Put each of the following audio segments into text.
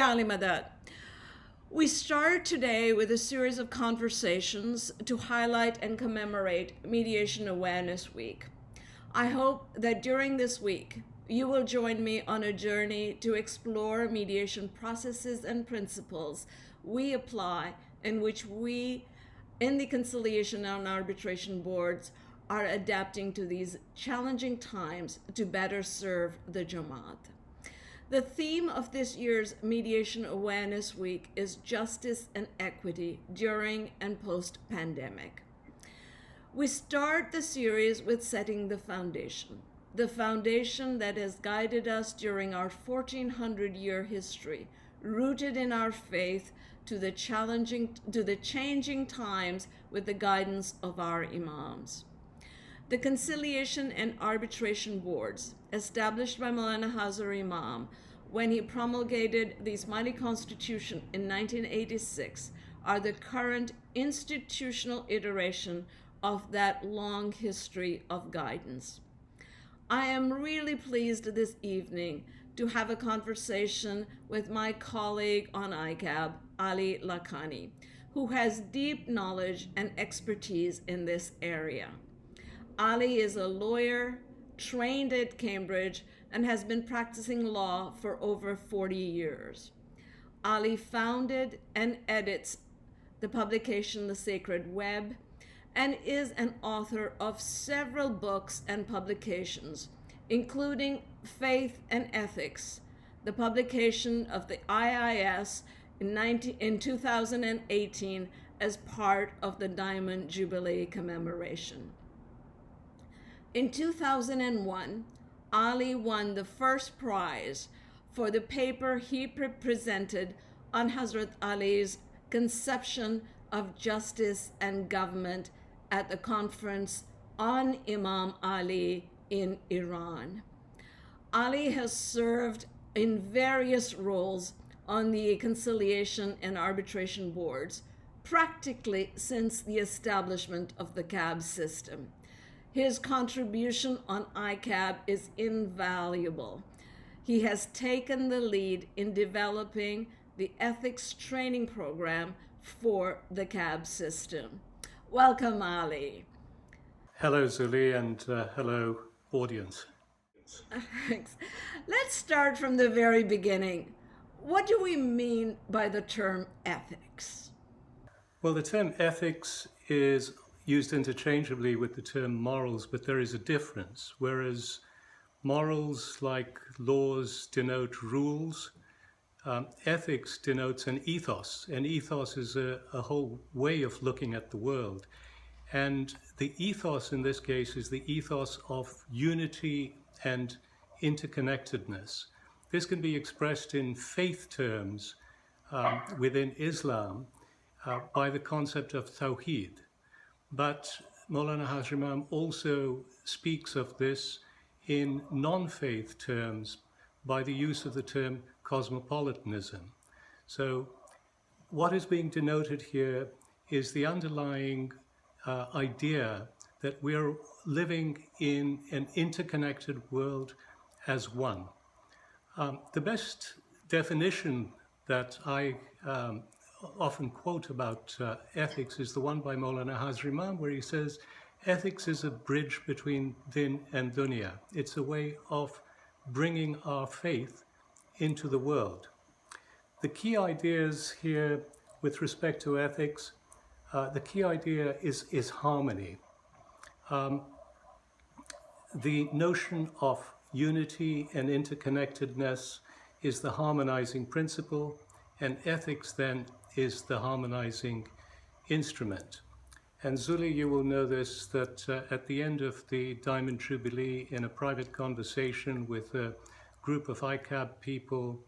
Ya Ali Madad. We start today with a series of conversations to highlight and commemorate Mediation Awareness Week. I hope that during this week, you will join me on a journey to explore mediation processes and principles we apply in which we, in the Conciliation and Arbitration boards, are adapting to these challenging times to better serve the Jamat. The theme of this year's Mediation Awareness Week is justice and equity during and post-pandemic. We start the series with setting the foundation that has guided us during our 1400-year history, rooted in our faith to the changing times with the guidance of our imams. The Conciliation and Arbitration boards, established by Maulana Hazar Imam when he promulgated the Ismaili Constitution in 1986, are the current institutional iteration of that long history of guidance. I am really pleased this evening to have a conversation with my colleague on ICAB, Ali Lakhani, who has deep knowledge and expertise in this area. Ali is a lawyer, trained at Cambridge, and has been practicing law for over 40 years. Ali founded and edits the publication The Sacred Web, and is an author of several books and publications, including Faith and Ethics, the publication of the IIS in 2018 as part of the Diamond Jubilee commemoration. In 2001, Ali won the first prize for the paper he presented on Hazrat Ali's conception of justice and government at the conference on Imam Ali in Iran. Ali has served in various roles on the Conciliation and Arbitration boards, practically since the establishment of the CAB system. His contribution on ICAB is invaluable. He has taken the lead in developing the ethics training program for the CAB system. Welcome, Ali. Hello, Zuli, and hello, audience. Thanks. Let's start from the very beginning. What do we mean by the term ethics? Well, the term ethics is used interchangeably with the term morals, but there is a difference. Whereas morals, like laws, denote rules, ethics denotes an ethos. An ethos is a whole way of looking at the world. And the ethos in this case is the ethos of unity and interconnectedness. This can be expressed in faith terms within Islam by the concept of Tawheed. But Maulana Hazar Imam also speaks of this in non-faith terms by the use of the term cosmopolitanism. So what is being denoted here is the underlying idea that we're living in an interconnected world as one. The best definition that I often quote about ethics is the one by Maulana Hazar Imam, where he says, ethics is a bridge between din and dunya. It's a way of bringing our faith into the world. The key ideas here with respect to ethics, the key idea is harmony. The notion of unity and interconnectedness is the harmonizing principle, and ethics then is the harmonizing instrument. And Zuli, you will know this, that at the end of the Diamond Jubilee, in a private conversation with a group of ICAB people,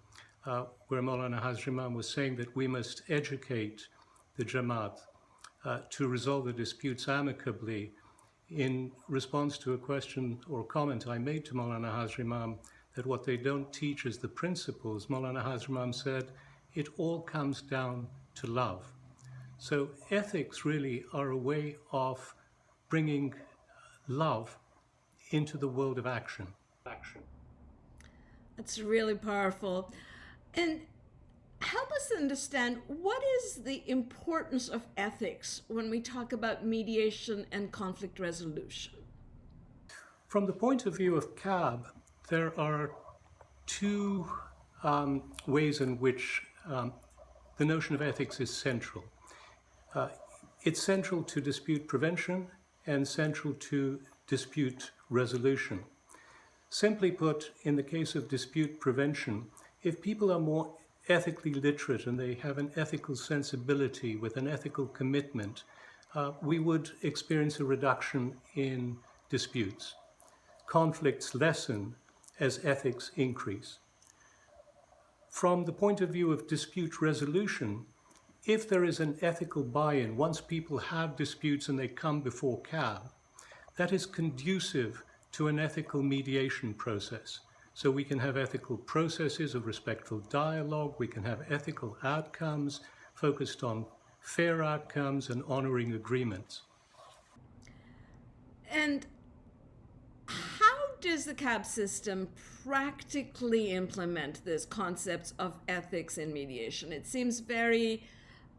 where Maulana Hazar Imam was saying that we must educate the Jamat to resolve the disputes amicably, in response to a question or comment I made to Maulana Hazar Imam that what they don't teach is the principles, Maulana Hazar Imam said, it all comes down to love. So ethics really are a way of bringing love into the world of action. That's really powerful. And help us understand what is the importance of ethics when we talk about mediation and conflict resolution? From the point of view of CAB, there are two ways in which the notion of ethics is central. It's central to dispute prevention and central to dispute resolution. Simply put, in the case of dispute prevention, if people are more ethically literate and they have an ethical sensibility with an ethical commitment, we would experience a reduction in disputes. Conflicts lessen as ethics increase. From the point of view of dispute resolution, if there is an ethical buy-in, once people have disputes and they come before CAB, that is conducive to an ethical mediation process. So we can have ethical processes of respectful dialogue, we can have ethical outcomes focused on fair outcomes and honoring agreements. And how does the CAB system practically implement these concepts of ethics in mediation? It seems very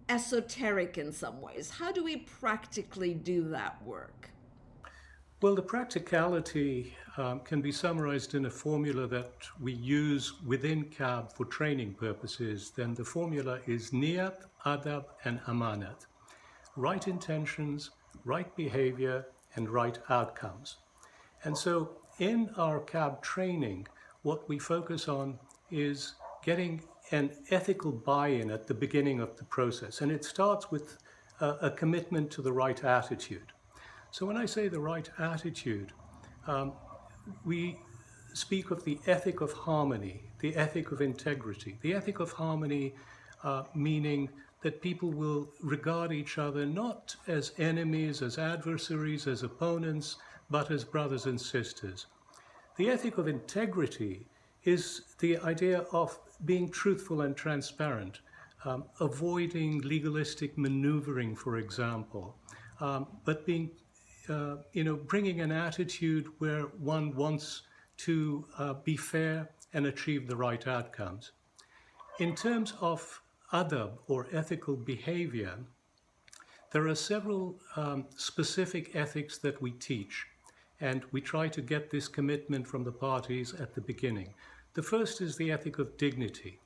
esoteric in some ways. How do we practically do that work? Well, the practicality can be summarized in a formula that we use within CAB for training purposes. Then the formula is niyat, adab, and amanat. Right intentions, right behavior, and right outcomes. And so in our CAB training, what we focus on is getting an ethical buy-in at the beginning of the process. And it starts with a commitment to the right attitude. So when I say the right attitude, we speak of the ethic of harmony, the ethic of integrity. The ethic of harmony meaning that people will regard each other not as enemies, as adversaries, as opponents, but as brothers and sisters. The ethic of integrity is the idea of being truthful and transparent, avoiding legalistic maneuvering, for example, but being bringing an attitude where one wants to be fair and achieve the right outcomes. In terms of adab, or ethical behavior, there are several specific ethics that we teach, and we try to get this commitment from the parties at the beginning. The first is the ethic of dignity,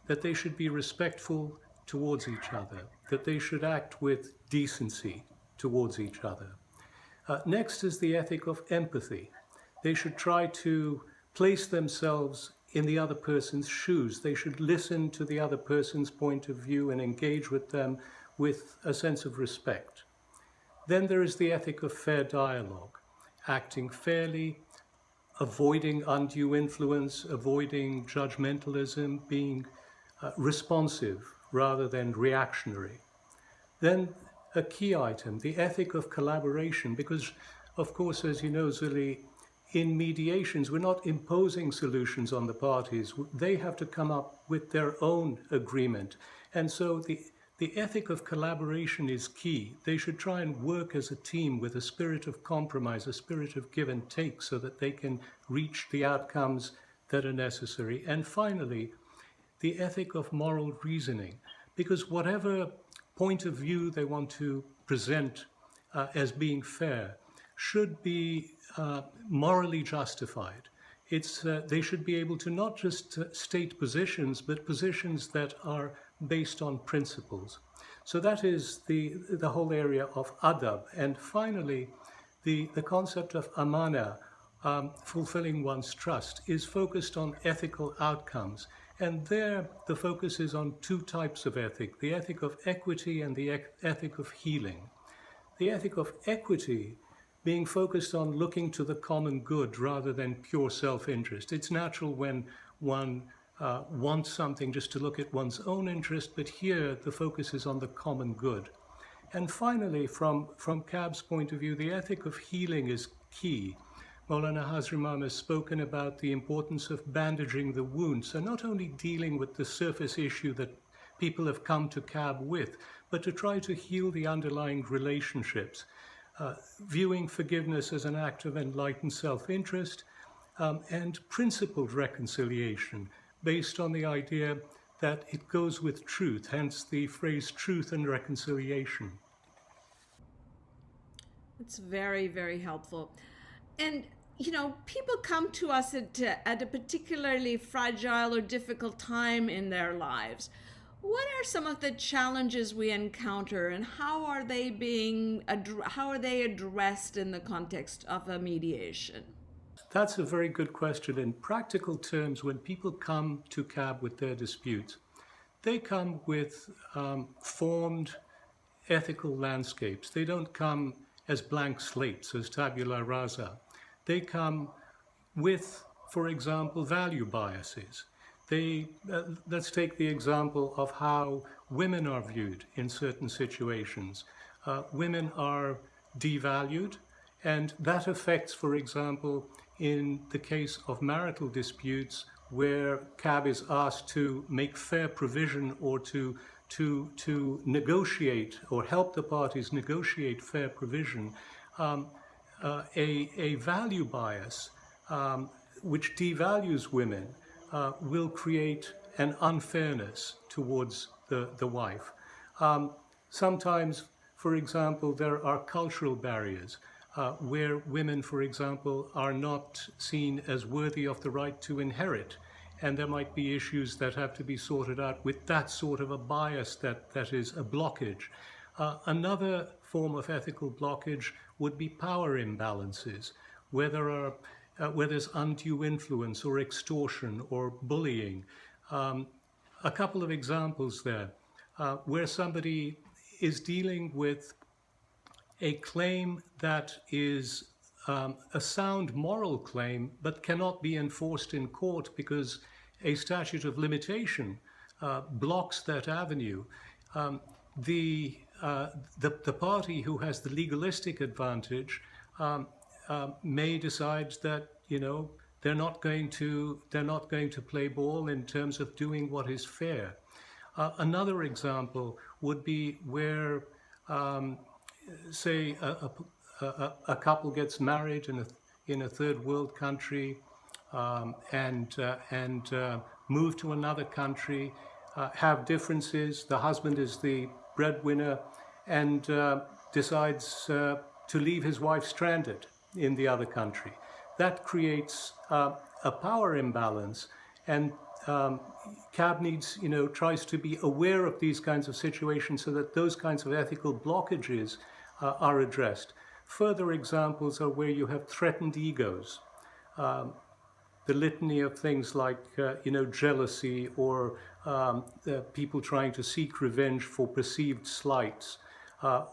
that they should be respectful towards each other, that they should act with decency towards each other. Next is the ethic of empathy. They should try to place themselves in the other person's shoes. They should listen to the other person's point of view and engage with them with a sense of respect. Then there is the ethic of fair dialogue, acting fairly, avoiding undue influence, avoiding judgmentalism, being responsive rather than reactionary. Then a key item, the ethic of collaboration, because, of course, as you know, Zuli, in mediations, we're not imposing solutions on the parties. They have to come up with their own agreement. And so the ethic of collaboration is key. They should try and work as a team with a spirit of compromise, a spirit of give and take, so that they can reach the outcomes that are necessary. And finally, the ethic of moral reasoning, because whatever point of view they want to present as being fair should be morally justified. They should be able to not just state positions, but positions that are based on principles. So that is the whole area of adab. And finally, the concept of amana, fulfilling one's trust, is focused on ethical outcomes. And there, the focus is on two types of ethic, the ethic of equity and the ethic of healing. The ethic of equity being focused on looking to the common good rather than pure self-interest. It's natural when one wants something just to look at one's own interest, but here the focus is on the common good. And finally, from CAB's point of view, the ethic of healing is key. Maulana Hazrimam has spoken about the importance of bandaging the wound. So not only dealing with the surface issue that people have come to CAB with, but to try to heal the underlying relationships, viewing forgiveness as an act of enlightened self-interest, and principled reconciliation based on the idea that it goes with truth, hence the phrase truth and reconciliation. It's very, very helpful. And, people come to us at a particularly fragile or difficult time in their lives. What are some of the challenges we encounter, and how are they addressed in the context of a mediation? That's a very good question. In practical terms, when people come to CAB with their disputes, they come with formed ethical landscapes. They don't come as blank slates, as tabula rasa. They come with, for example, value biases. Let's take the example of how women are viewed in certain situations. Women are devalued, and that affects, for example, in the case of marital disputes where CAB is asked to make fair provision or to negotiate or help the parties negotiate fair provision, a value bias which devalues women will create an unfairness towards the wife. Sometimes, for example, there are cultural barriers where women, for example, are not seen as worthy of the right to inherit. And there might be issues that have to be sorted out with that sort of a bias that is a blockage. Another form of ethical blockage would be power imbalances, where there's undue influence or extortion or bullying. A couple of examples there, where somebody is dealing with a claim that is a sound moral claim, but cannot be enforced in court because a statute of limitation blocks that avenue. The party who has the legalistic advantage may decide that they're not going to play ball in terms of doing what is fair. Another example would be where, say, a couple gets married in a third world country and move to another country, have differences. The husband is the breadwinner and decides to leave his wife stranded in the other country. That creates a power imbalance, and CAB tries to be aware of these kinds of situations so that those kinds of ethical blockages are addressed. Further examples are where you have threatened egos. The litany of things like, jealousy or people trying to seek revenge for perceived slights,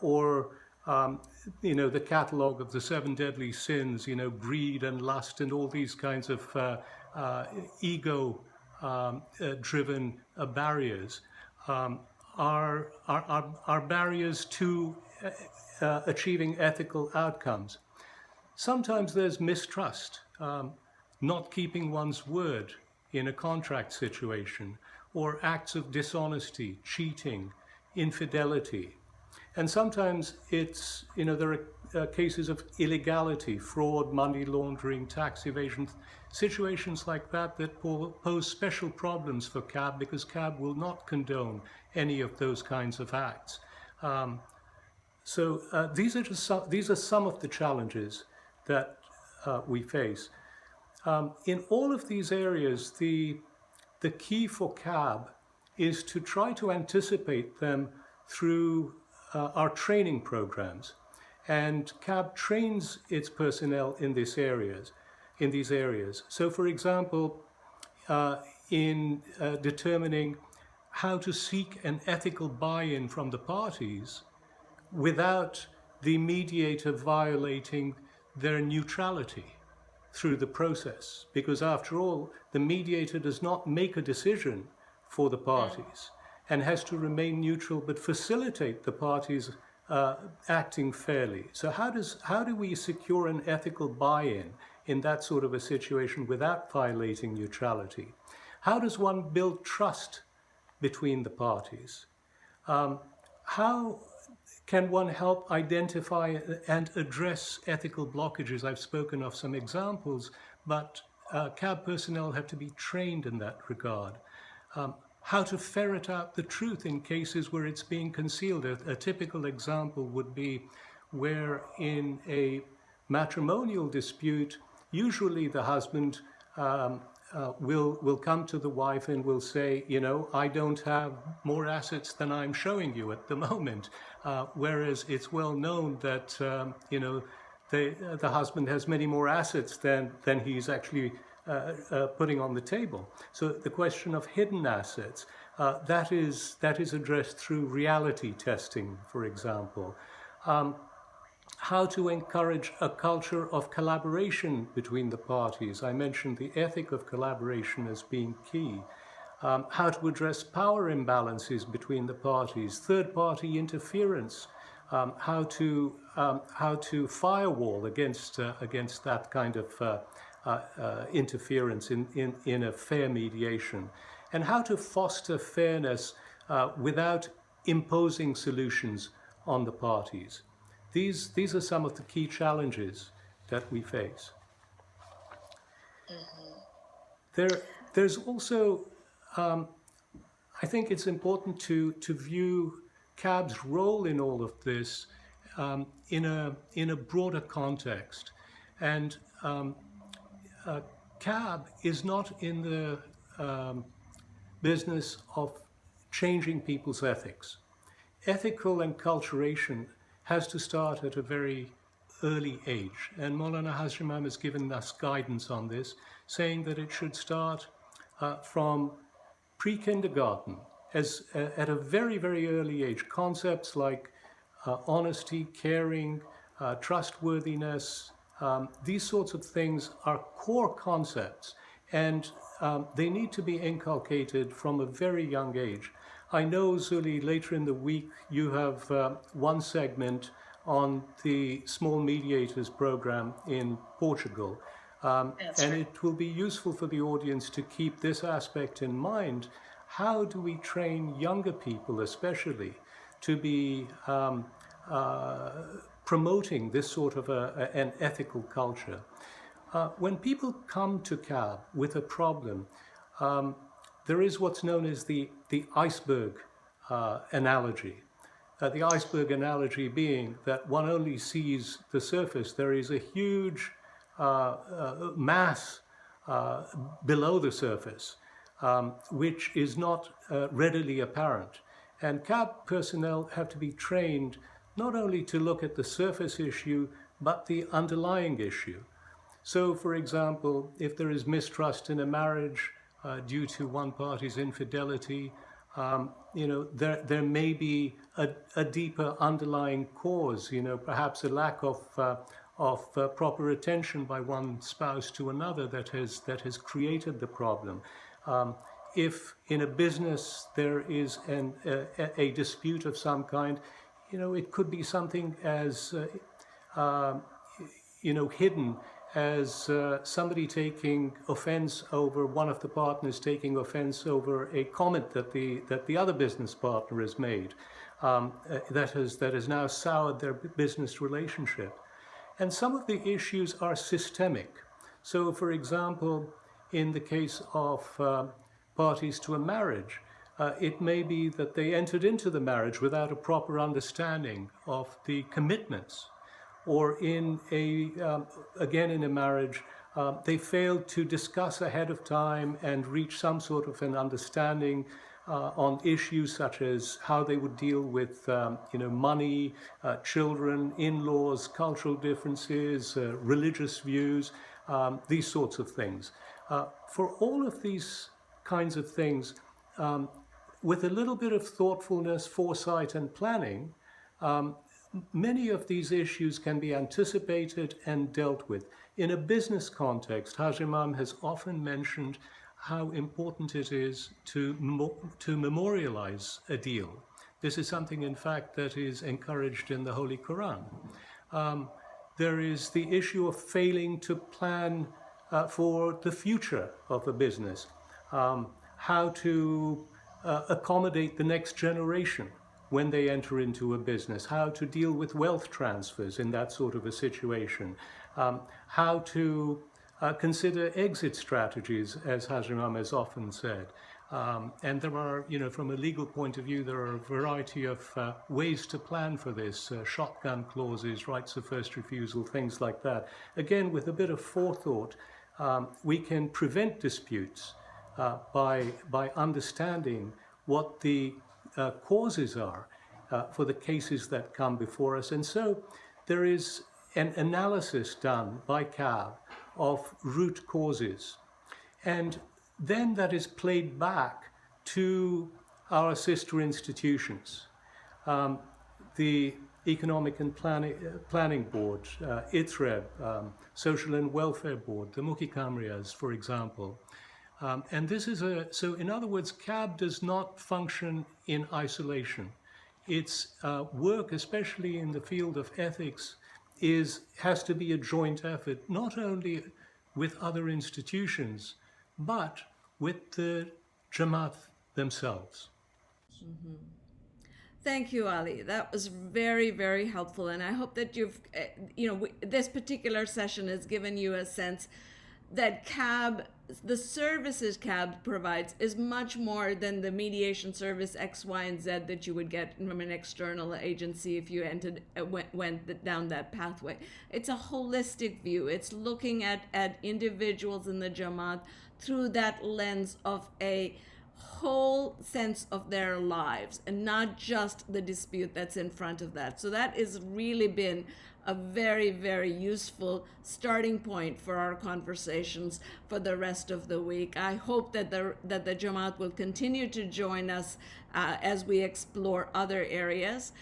or the catalogue of the 7 deadly sins, greed and lust and all these kinds of ego-driven barriers are barriers to achieving ethical outcomes. Sometimes there's mistrust, not keeping one's word in a contract situation, or acts of dishonesty, cheating, infidelity. And sometimes it's, there are cases of illegality, fraud, money laundering, tax evasion, situations like that pose special problems for CAB because CAB will not condone any of those kinds of acts. So these are some of the challenges that we face. In all of these areas, the key for CAB is to try to anticipate them through our training programs. And CAB trains its personnel in these areas. So, for example, in determining how to seek an ethical buy-in from the parties without the mediator violating their neutrality through the process. Because after all, the mediator does not make a decision for the parties and has to remain neutral but facilitate the parties acting fairly. So how do we secure an ethical buy-in in that sort of a situation without violating neutrality? How does one build trust between the parties? How can one help identify and address ethical blockages? I've spoken of some examples, but CAB personnel have to be trained in that regard. how to ferret out the truth in cases where it's being concealed. A typical example would be where in a matrimonial dispute, usually the husband will come to the wife and will say, I don't have more assets than I'm showing you at the moment. Whereas it's well known that, the husband has many more assets than he's actually putting on the table. So the question of hidden assets, that is addressed through reality testing, for example. How to encourage a culture of collaboration between the parties. I mentioned the ethic of collaboration as being key. How to address power imbalances between the parties, third-party interference, how to firewall against that kind of interference in a fair mediation, and how to foster fairness without imposing solutions on the parties. These are some of the key challenges that we face. There's also, I think it's important to view CAB's role in all of this in a broader context. And CAB is not in the business of changing people's ethics. Ethical enculturation has to start at a very early age. And Maulana Hazimam has given us guidance on this, saying that it should start from pre-kindergarten, at a very, very early age. Concepts like honesty, caring, trustworthiness, these sorts of things are core concepts, and they need to be inculcated from a very young age. I know, Zuli, later in the week you have one segment on the Small Mediators program in Portugal. And it will be useful for the audience to keep this aspect in mind. How do we train younger people, especially, to be promoting this sort of an ethical culture? When people come to CAB with a problem, there is what's known as the iceberg analogy. The iceberg analogy being that one only sees the surface. There is a huge mass below the surface, which is not readily apparent. And CAB personnel have to be trained not only to look at the surface issue, but the underlying issue. So, for example, if there is mistrust in a marriage due to one party's infidelity, there may be a deeper underlying cause, perhaps a lack of proper attention by one spouse to another that has created the problem. If in a business there is a dispute of some kind, it could be something as hidden as somebody taking offense over, one of the partners taking offense over a comment that the other business partner has made that has now soured their business relationship. And some of the issues are systemic. So, for example, in the case of parties to a marriage, it may be that they entered into the marriage without a proper understanding of the commitments. Or in a marriage, they failed to discuss ahead of time and reach some sort of an understanding on issues such as how they would deal with money, children, in-laws, cultural differences, religious views, these sorts of things. For all of these kinds of things, with a little bit of thoughtfulness, foresight, and planning, many of these issues can be anticipated and dealt with. In a business context, Haj Imam has often mentioned how important it is to memorialize a deal. This is something, in fact, that is encouraged in the Holy Quran. There is the issue of failing to plan for the future of a business, how to accommodate the next generation when they enter into a business, how to deal with wealth transfers in that sort of a situation, how to consider exit strategies, as Haj Imam has often said, And there are, from a legal point of view, there are a variety of ways to plan for this, shotgun clauses, rights of first refusal, things like that. Again, with a bit of forethought, we can prevent disputes by understanding what the causes are for the cases that come before us. And so there is an analysis done by CAB of root causes. And then that is played back to our sister institutions. The Economic and Planning Board, ITREB, Social and Welfare Board, the Mukikamrias, for example. And this is so in other words, CAB does not function in isolation. Its work, especially in the field of ethics, has to be a joint effort, not only with other institutions, but with the Jamat themselves. Mm-hmm. Thank you, Ali. That was very, very helpful. And I hope that this particular session has given you a sense that CAB, the services CAB provides, is much more than the mediation service X, Y, and Z that you would get from an external agency if you went down that pathway. It's a holistic view. It's looking at individuals in the Jamat through that lens of a whole sense of their lives and not just the dispute that's in front of that. So that has really been a very, very useful starting point for our conversations for the rest of the week. I hope that the Jamat will continue to join us as we explore other areas.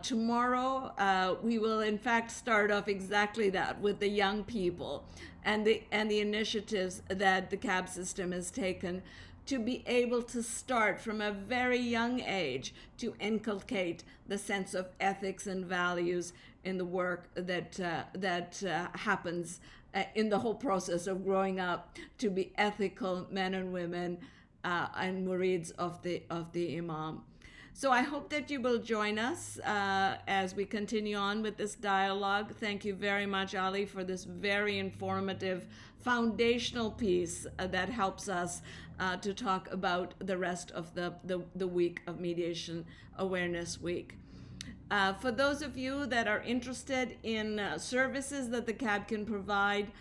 Tomorrow, we will in fact start off exactly that with the young people and the initiatives that the CAB system has taken to be able to start from a very young age to inculcate the sense of ethics and values in the work that happens in the whole process of growing up to be ethical men and women and murids of the Imam. So I hope that you will join us as we continue on with this dialogue. Thank you very much, Ali, for this very informative foundational piece that helps us to talk about the rest of the week of Mediation Awareness Week. For those of you that are interested in services that the CAB can provide,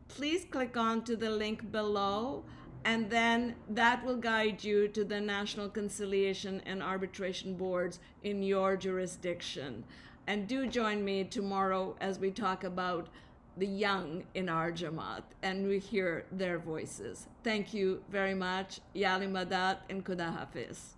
please click on to the link below, and then that will guide you to the National Conciliation and Arbitration Boards in your jurisdiction. And do join me tomorrow as we talk about the young in our Jamat and we hear their voices. Thank you very much. Yali Madat and Kuda Hafiz.